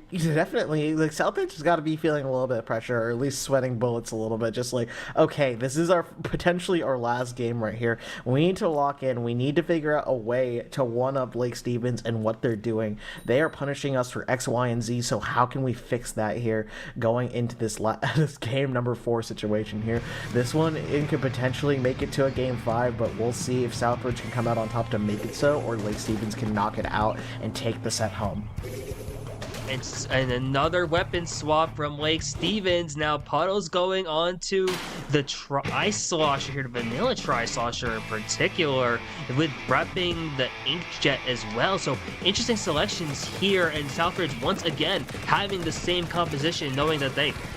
Definitely, like Southridge has got to be feeling a little bit of pressure, or at least sweating bullets a little bit. Just like, okay, this is our potentially our last game right here. We need to lock in. We need to figure out a way to one up Lake Stevens and what they're doing. They are punishing us for X, Y, and Z. So how can we fix that here going into this this game number 4 situation here? This one it could potentially make it to a game 5, but we'll see if Southridge can come out on top to make it so, or Lake Stevens can knock it out and take the set home. And another weapon swap from Lake Stevens. Now Puddle's going on to the Tri-Slosher here, the Vanilla Tri-Slosher in particular, with repping the Inkjet as well. So interesting selections here, and Southridge once again having the same composition, knowing that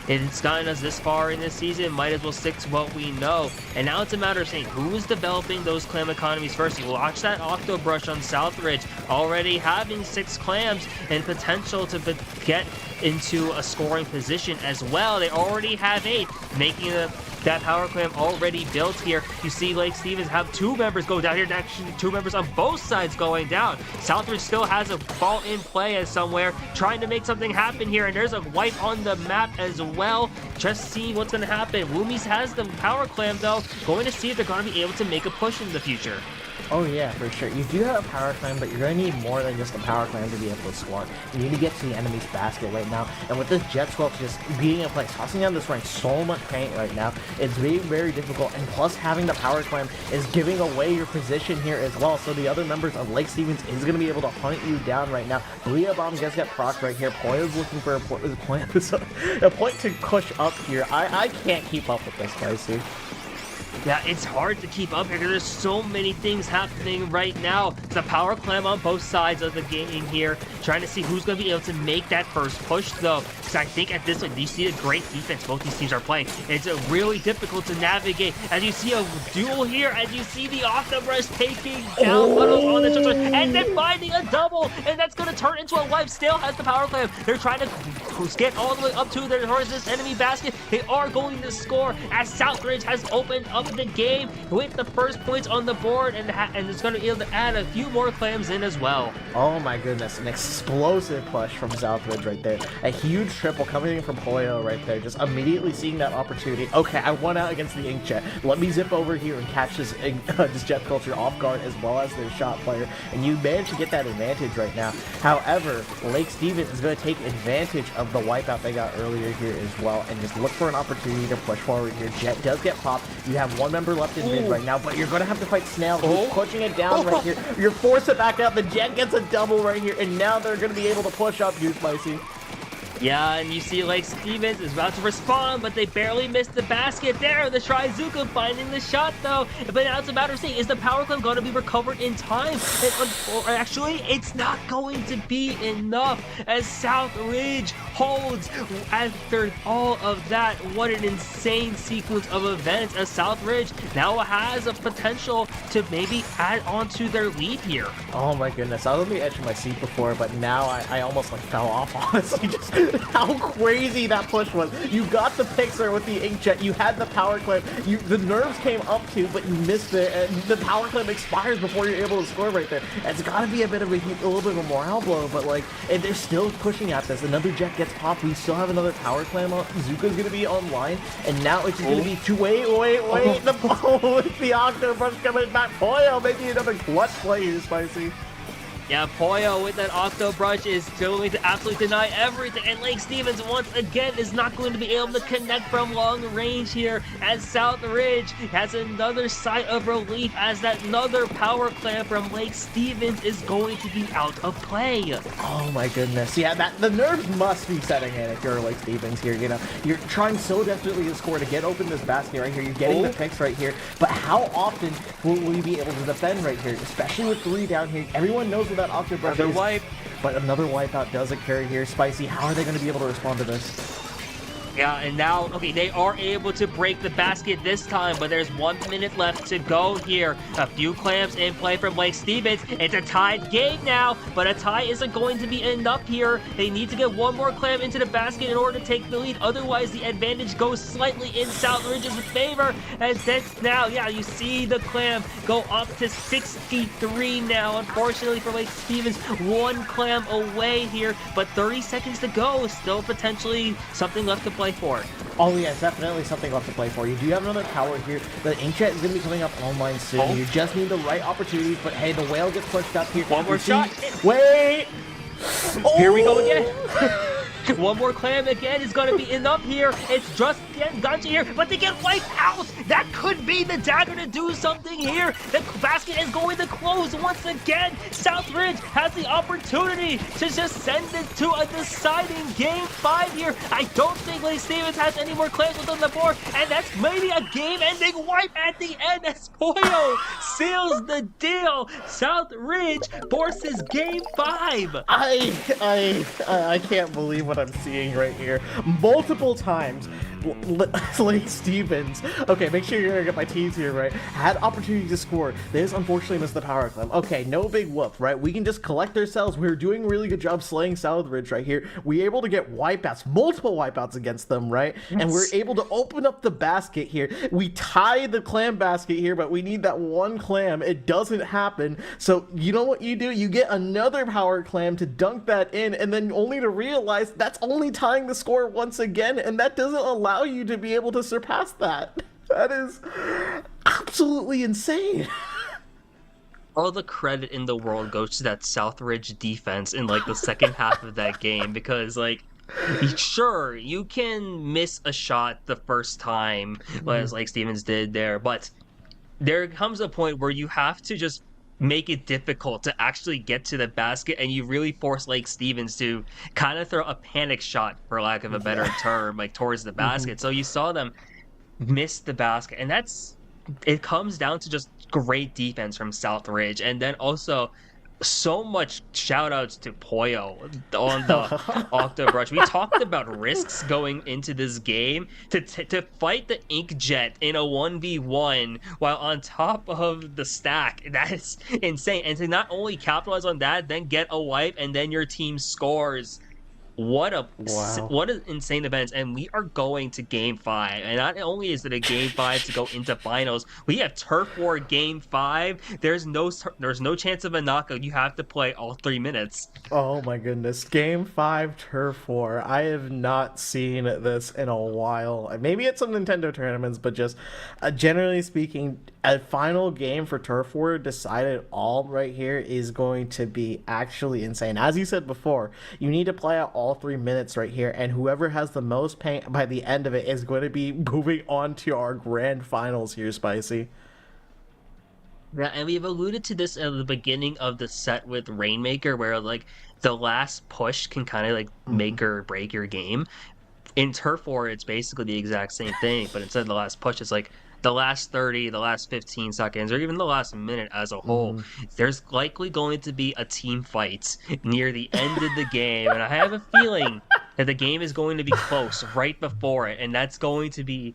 it's gotten us this far in this season, might as well stick to what we know. And now it's a matter of saying who is developing those clam economies first. You watch that Octobrush on Southridge already having 6 clams and potential to get into a scoring position as well. They already have 8, making that power clam already built here. You see Lake Stevens have 2 members go down here, actually 2 members on both sides going down. Southridge still has a ball in play as somewhere, trying to make something happen here, and there's a wipe on the map as well. Just see what's going to happen. Woomies has the power clam though, going to see if they're going to be able to make a push in the future. Oh yeah, for sure. You do have a power clam, but you're going to need more than just a power clam to be able to score. You need to get to the enemy's basket right now. And with this Jet 12 just being in place, tossing down this rank so much paint right now, it's being very difficult. And plus having the power clam is giving away your position here as well. So the other members of Lake Stevens is going to be able to hunt you down right now. Booyah Bomb just got procced right here. Poyo's looking for a point to push up here. I can't keep up with this, Spicy. Yeah, it's hard to keep up here because there's so many things happening right now. The power clam on both sides of the game here, trying to see who's going to be able to make that first push though. Because I think at this point, you see the great defense both these teams are playing. It's really difficult to navigate as you see a duel here, as you see the Octobrush taking down Puddles on the touchline, and then finding a double, and that's going to turn into a wipe. Still has the power clam. They're trying to get all the way up to their this enemy basket. They are going to score as Southridge has opened up the game with the first points on the board, and it's going to be able to add a few more clams in as well. Oh my goodness, an explosive push from Southridge right there. A huge triple coming in from Poyo right there, just immediately seeing that opportunity. Okay, I won out against the Inkjet. Let me zip over here and catch this Jet Culture off guard as well as their shot player, and you managed to get that advantage right now. However, Lake Stevens is going to take advantage of the wipeout they got earlier here as well, and just look for an opportunity to push forward here. Jet does get popped. You have one member left in mid right now, but you're going to have to fight Snail, who's pushing it down right here. You're forced to back out. The Jet gets a double right here, and now they're going to be able to push up you, Spicy. Yeah, and you see Lake Stevens is about to respond, but they barely missed the basket there. The Trizuka finding the shot, though. But now it's a matter of saying, is the power clam going to be recovered in time? Or actually, it's not going to be enough as Southridge holds after all of that. What an insane sequence of events as Southridge now has a potential to maybe add on to their lead here. Oh my goodness, I was on the edge of my seat before, but now I almost like fell off, honestly. Just how crazy that push was. You got the Pixar with the Inkjet, you had the power clam, the nerves came up to, but you missed it, and the power clam expires before you're able to score right there. It's got to be a little bit of a morale blow, but like, and they're still pushing at this. Another Jet gets popped, we still have another power clam on. Zuka's going to be online, and now it's just going to be wait, the Octobrush coming back. Poyo making another clutch play here, Spicy. Yeah, Poyo with that Octobrush is going to absolutely deny everything, and Lake Stevens once again is not going to be able to connect from long range here, as Southridge has another sigh of relief as that another power clam from Lake Stevens is going to be out of play. Oh my goodness. Yeah, the nerves must be setting in if you're Lake Stevens here, you know. You're trying so desperately to score to get open this basket right here. You're getting the picks right here, but how often will we be able to defend right here, especially with 3 down here? Everyone knows what that Octobrush is, wipe. but another wipeout does occur here. Spicy, how are they going to be able to respond to this? Yeah, and now, okay, they are able to break the basket this time, but there's 1 minute left to go here. A few clams in play from Lake Stevens. It's a tied game now, but a tie isn't going to be enough here. They need to get one more clam into the basket in order to take the lead. Otherwise, the advantage goes slightly in Southridge's favor. And then now, yeah, you see the clam go up to 63 now. Unfortunately for Lake Stevens, one clam away here, but 30 seconds to go. Still potentially something left to play for. Oh yeah, definitely something left to play for. You do have another power here. The Inkjet is going to be coming up online soon. Oh. You just need the right opportunities, but hey, the whale gets pushed up here. One more shot. Wait! Here we go again. One more clam again is going to be enough here. It's just getting Guncha here, but they get wiped out. That could be the dagger to do something here. The basket is going to close once again. Southridge has the opportunity to just send it to a deciding game 5 here. I don't think Lake Stevens has any more clams within the board, and that's maybe a game-ending wipe at the end as Poyo seals the deal. Southridge forces game 5. I can't believe what I'm seeing right here. Multiple times, Lake Stevens, okay, make sure you're gonna get my T's here, right, had opportunity to score. They just unfortunately missed the power climb. Okay, no big whoop, right? We can just collect ourselves. We're doing a really good job slaying Southridge right here. We're able to get wipeouts, multiple wipeouts against them, right? Yes. And we're able to open up the basket here. We tie the clam basket here, but we need that one clam. It doesn't happen. So you know what you do? You get another power clam to dunk that in, and then only to realize that's only tying the score once again, and that doesn't allow you to be able to surpass that. That is absolutely insane. All the credit in the world goes to that Southridge defense in like the second half of that game, because like, sure, you can miss a shot the first time, as like Stevens did there, but there comes a point where you have to just make it difficult to actually get to the basket, and you really force Lake Stevens to kind of throw a panic shot, for lack of a better term, like towards the basket. So you saw them miss the basket, and it comes down to just great defense from Southridge, and then also so much shout outs to Poyo on the Octobrush. We talked about risks going into this game to fight the Inkjet in a 1v1 while on top of the stack. That is insane. And to not only capitalize on that, then get a wipe, and then your team scores. What an insane event. And we are going to game 5, and not only is it a game 5 to go into finals, we have turf war game 5. There's no chance of a knockout. You have to play all 3 minutes. Oh my goodness, game 5 turf war. I have not seen this in a while. Maybe at some Nintendo tournaments, but just generally speaking, a final game for turf war decided all right here is going to be actually insane. As you said before, you need to play out all 3 minutes right here, and whoever has the most paint by the end of it is going to be moving on to our grand finals here, Spicy. Yeah, and we've alluded to this at the beginning of the set with Rainmaker, where like the last push can kind of like make or break your game. In turf war, it's basically the exact same thing, but instead of the last push, it's like the last 30, the last 15 seconds, or even the last minute as a whole. There's likely going to be a team fight near the end of the game, and I have a feeling that the game is going to be close right before it, and that's going to be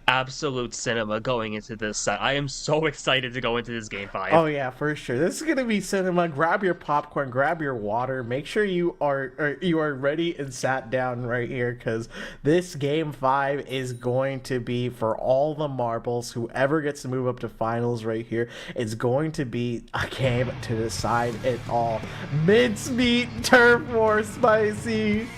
absolute cinema going into this set. I am so excited to go into this game 5. Oh yeah, for sure. This is gonna be cinema. Grab your popcorn, grab your water. Make sure you are ready and sat down right here, because this game 5 is going to be for all the marbles. Whoever gets to move up to finals right here, it's going to be a game to decide it all. Mincemeat turf war, Spicy.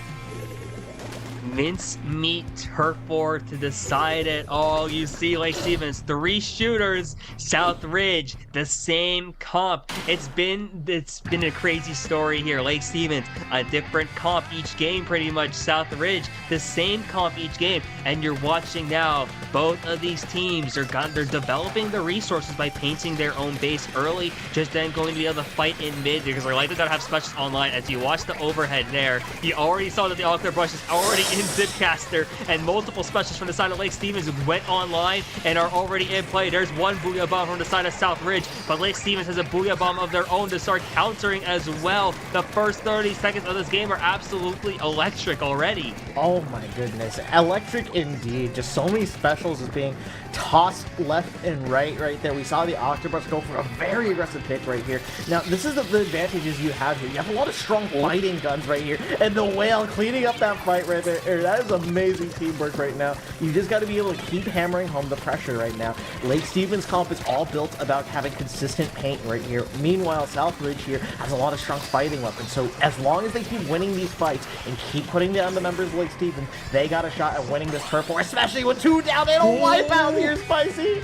Mincemeat turf war to decide it all. You see Lake Stevens, 3 shooters. Southridge, the same comp. It's been a crazy story here. Lake Stevens, a different comp each game pretty much. Southridge, the same comp each game. And you're watching now, both of these teams they're developing the resources by painting their own base early, just then going to be able to fight in mid, because they're likely going to have specials online. As you watch the overhead there, you already saw that the Octobrush is already in Zipcaster, and multiple specials from the side of Lake Stevens went online and are already in play. There's one Booyah Bomb from the side of Southridge, but Lake Stevens has a Booyah Bomb of their own to start countering as well. The first 30 seconds of this game are absolutely electric already. Oh my goodness, electric indeed. Just so many specials is being tossed left and right there. We saw the Octobus go for a very aggressive pick right here. Now, this is the advantages you have here. You have a lot of strong fighting guns right here, and the Whale cleaning up that fight right there. That is amazing teamwork right now. You just got to be able to keep hammering home the pressure right now. Lake Stevens comp is all built about having consistent paint right here. Meanwhile, Southridge here has a lot of strong fighting weapons, so as long as they keep winning these fights and keep putting down the members of Lake Stevens, they got a shot at winning this turf war, especially with 2 down. They don't wipe out here, Spicy.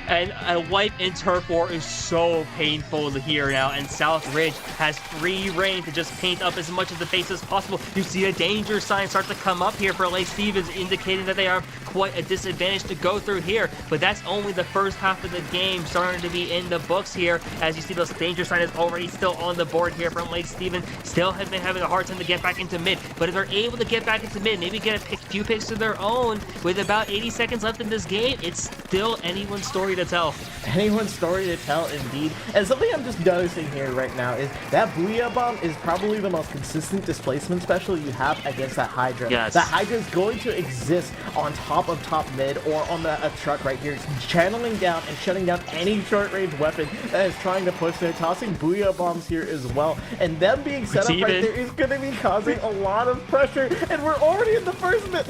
And a wipe in turf war is so painful to hear now, and Southridge has free reign to just paint up as much of the face as possible. You see a danger sign start to come up here for Lake Stevens, indicating that they have quite a disadvantage to go through here, but that's only the first half of the game starting to be in the books here. As you see, those danger sign is already still on the board here from Lake Stevens. Still have been having a hard time to get back into mid, but if they're able to get back into mid, maybe get a few picks of their own with about 80 seconds left in this game, it's still anyone's story to tell. Anyone's story to tell, indeed. And something I'm just noticing here right now is that Booyah Bomb is probably the most consistent displacement special you have against that Hydra. Yes. That Hydra is going to exist on top of top mid or on the truck right here. It's channeling down and shutting down any short-range weapon that is trying to push. They're tossing Booyah Bombs here as well. And them being set up right there is going to be causing a lot of pressure. And we're already in the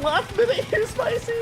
last minute here, Spicy.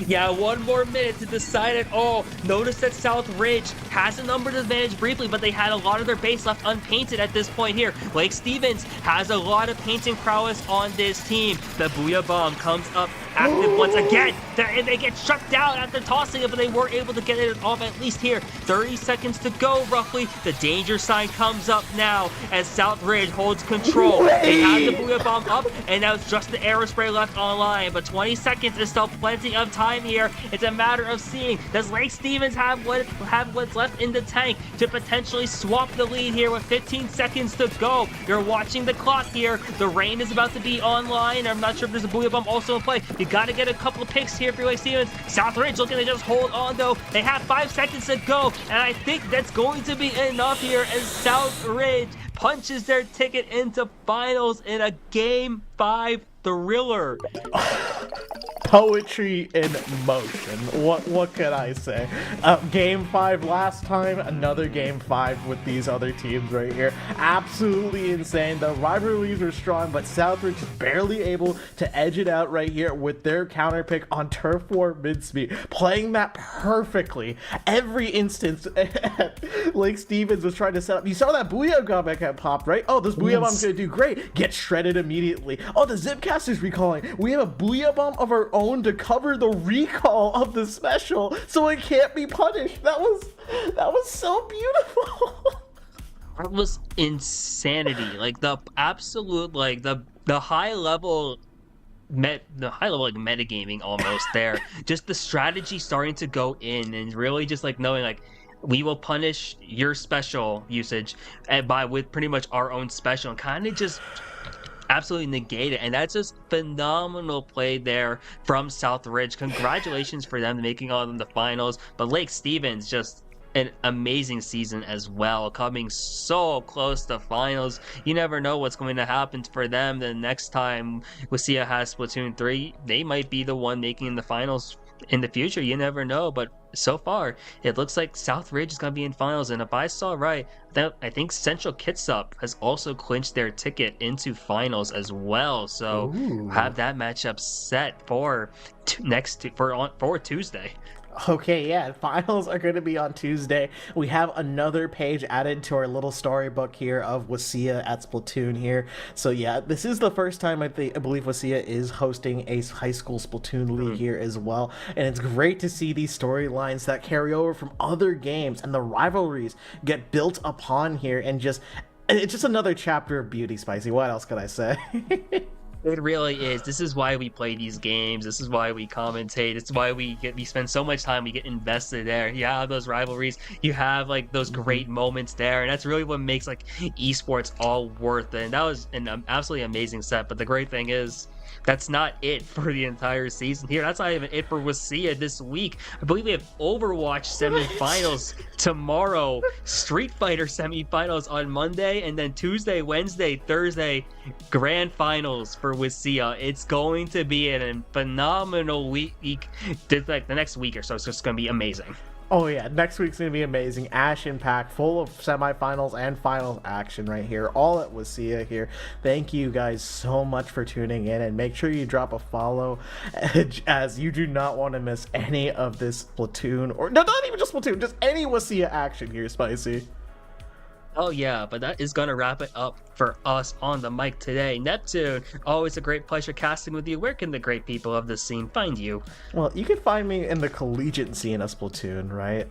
Yeah, 1 more minute to decide it all. Notice that Southridge has a numbers advantage briefly, but they had a lot of their base left unpainted at this point here. Lake Stevens has a lot of painting prowess on this team. The Booyah Bomb comes up active once again. They get shut down after tossing it, but they were able to get it off at least here. 30 seconds to go, roughly. The danger sign comes up now as Southridge holds control. They have the Booyah Bomb up, and now it's just the aerospray left online, but 20 seconds is still plenty of time here. It's a matter of seeing, does Lake Stevens have what's left in the tank to potentially swap the lead here with 15 seconds to go. You're watching the clock here. The rain is about to be online. I'm not sure if there's a Booyah Bomb also in play. You got to get a couple of picks here for Lake Stevens. Southridge looking to just hold on though. They have 5 seconds to go, and I think that's going to be enough here as Southridge punches their ticket into finals in a Game 5 thriller. Poetry in motion. What can I say? Game 5 last time, another Game 5 with these other teams right here. Absolutely insane. The rivalries are strong, but Southridge is barely able to edge it out right here with their counter pick on Turf War mid-speed. Playing that perfectly. Every instance Lake Stevens was trying to set up. You saw that Booyah Bomb that popped, right? Oh, this Booyah Bomb's gonna do great. Get shredded immediately. Oh, the Zipcaster's recalling. We have a Booyah Bomb of our own to cover the recall of the special, so it can't be punished. That was so beautiful. That was insanity. Like the absolute, like the high level like metagaming almost there. Just the strategy starting to go in and really just like knowing like we will punish your special usage and with pretty much our own special, and kind of just absolutely negate it. And that's just phenomenal play there from Southridge. Congratulations for them making all of the finals. But Lake Stevens, just an amazing season as well, coming so close to finals. You never know what's going to happen for them. The next time WSSEA has Splatoon 3, they might be the one making the finals in the future. You never know, but so far it looks like Southridge is going to be in finals. And if I saw right, I think Central Kitsap has also clinched their ticket into finals as well. So have that matchup set for Tuesday. Okay, yeah, finals are going to be on Tuesday. We have another page added to our little storybook here of WSSEA at Splatoon here. So yeah, this is the first time I believe WSSEA is hosting a high school Splatoon league here as well. And it's great to see these storylines that carry over from other games and the rivalries get built upon here, and it's just another chapter of beauty, Spicy. What else could I say? It really is. This is why we play these games. This is why we commentate. It's why we spend so much time. We get invested there. You have those rivalries. You have like those great moments there, and that's really what makes like esports all worth it. And that was an absolutely amazing set. But the great thing is, that's not it for the entire season here. That's not even it for WSSEA this week. I believe we have Overwatch semifinals tomorrow, Street Fighter semifinals on Monday, and then Tuesday, Wednesday, Thursday, grand finals for WSSEA. It's going to be a phenomenal week, like the next week or so. It's just going to be amazing. Oh yeah, next week's gonna be amazing. Action-packed, full of semifinals and finals action right here, all at WSSEA here. Thank you guys so much for tuning in, and make sure you drop a follow, as you do not want to miss any of this Splatoon, or no, not even just Splatoon, just any WSSEA action here, Spicy. Oh yeah, but that is going to wrap it up for us on the mic today. Neptune, always a great pleasure casting with you. Where can the great people of the scene find you? Well, you can find me in the collegiate scene of Splatoon, right,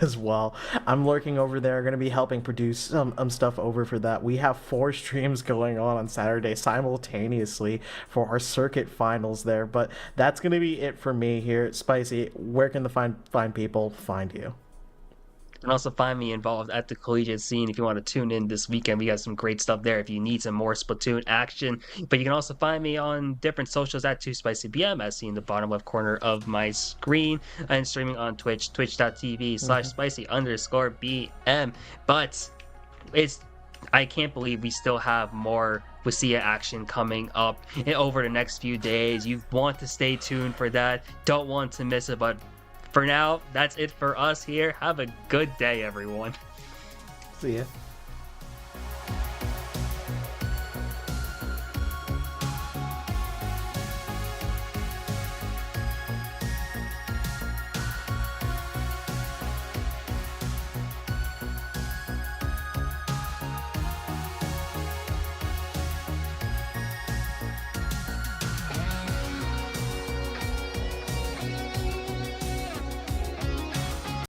as well. I'm lurking over there, going to be helping produce some stuff over for that. We have 4 streams going on Saturday simultaneously for our circuit finals there, but that's going to be it for me here. Spicy, where can the fine people find you? You can also find me involved at the collegiate scene if you want to tune in this weekend. We got some great stuff there if you need some more Splatoon action. But you can also find me on different socials at 2SpicyBM, as seen in the bottom left corner of my screen, and streaming on Twitch, twitch.tv/spicy_BM. But I can't believe we still have more WSSEA action coming up over the next few days. You want to stay tuned for that. Don't want to miss it, but for now, that's it for us here. Have a good day, everyone. See ya.